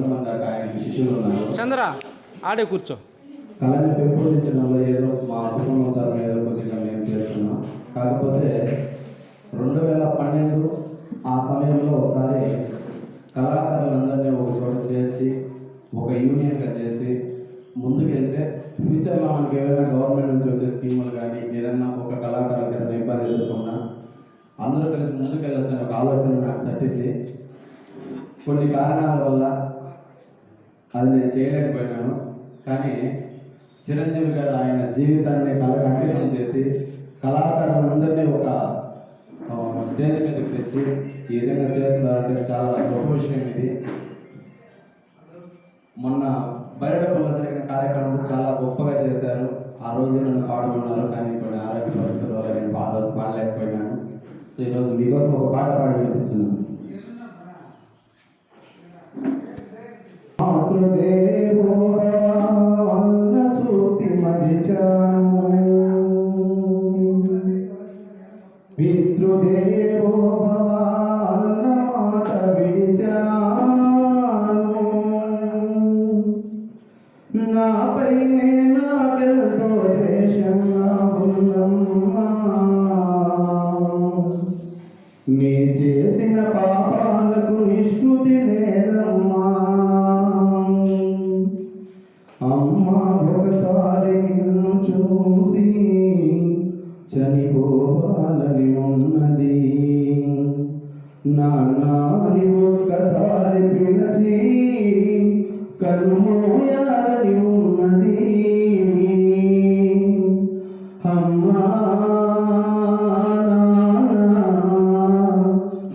ఎంతోమంది ఆయనకి శిష్యులు ఉన్నారు. చంద్ర ఆడే కూర్చో. కళని పెంపొందించడంలో ఏదో మా కుటుంబం తరఫున ఏదో కొద్దిగా మేము చేస్తున్నాం. కాకపోతే 2012 ఆ సమయంలో ఒకసారి కళాకారులందరినీ ఒక చోట చేర్చి ఒక యూనియన్గా చేసి ముందుకెళ్తే ఫ్యూచర్లో మనకి ఏదైనా గవర్నమెంట్ నుంచి వచ్చే స్కీములు కానీ ఏదైనా ఒక కళాకారులకు ఏదైనా ఇబ్బంది ఎదుర్కొన్నా అందరూ కలిసి ముందుకెళ్ళొచ్చని ఒక ఆలోచన నాకు తట్టించి కొన్ని కారణాల వల్ల అది నేను చేయలేకపోయినాను. కానీ చిరంజీవి గారు ఆయన జీవితాన్ని కళకు అంకితం చేసి కళాకారులందరినీ ఒక స్టేజ్ మీదకి తెచ్చి ఈ విధంగా చేస్తున్నారంటే చాలా గొప్ప విషయం ఇది. మొన్న బయటపల్లిలో జరిగిన కార్యక్రమం చాలా గొప్పగా చేశారు. ఆ రోజు నన్ను పాడమన్నారు, కానీ కొన్ని ఆరోగ్య పరిస్థితుల వల్ల నేను ఆ రోజు పాడలేకపోయినాను. సో ఈరోజు మీకోసం ఒక పాట పాడి వినిపిస్తున్నాను. పితృదేవో భవ అన్న మాట విడిచాను, నాపైనే నాకెంతో ద్వేషంగా ఉందమ్మా. నీ చేసిన పాపాలకు నిష్కృతి లేదమ్మా. అమ్మా ఒకసారి నిన్ను చూసి చనిపోవాలని ఉన్నది, నాన్నని ఒక్కసారి పిలిచి కనుమూయాలని ఉన్నది. అమ్మా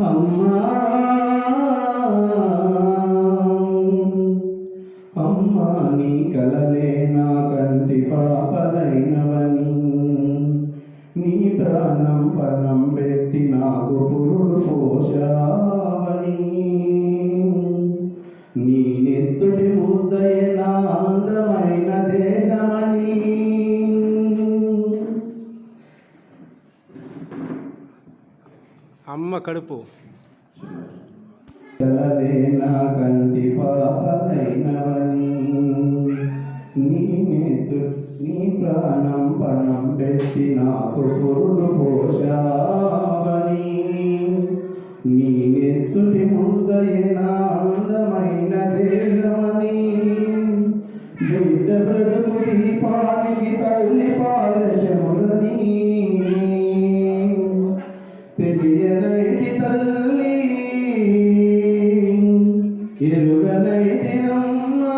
అమ్మా అమ్మా నీ కలలే నా కంటి పాపలైనవని, నీ ప్రాణం పణం పెట్టి నాకు పురుడు పోషావని, నీ నెత్తుడి ముద్దయ నా అందమైన దేహమని. అమ్మ కడుపు కలలే నా కంటి పాపలైనవని, నీ ప్రాణం పణం పెట్టి నాకు పురుడు పోషావని, నీ నెత్తుటి ముద్దయిన అందమైన దేహమని. బిడ్డ బ్రతుకు దీపానికి తల్లి పాలచములని, తెలియనైతి తల్లి ఎరుగనైతి అమ్మా.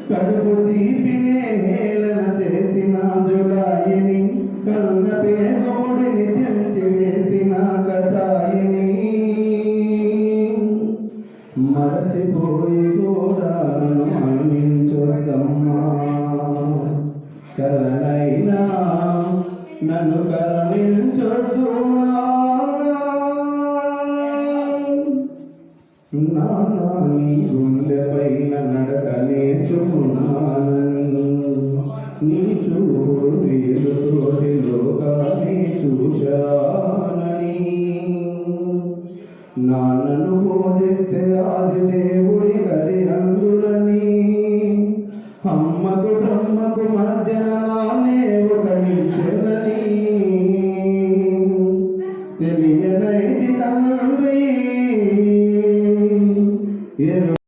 కడుపు తీపినే హేళన చేసిన జులాయిని, కన్న పేదోడిని తెంచి వేసిన కసాయిని, మరచిపోయి కూడా నన్ను మన్నించొద్దమ్మా. కలనైనా నన్ను కరుణించొద్దు నాన్న. నీ గుండె పైన నడక నేర్చుకున్నానని, నీ చూపుడు వేలుతోటి లోకాన్ని చూశానని, నాన్నను పూజిస్తే ఆది దేవుడి గది అందులని, అమ్మకు బ్రహ్మకు మధ్యన నానే ఒక నిచ్చెనని, తెలియనైతి తండ్రి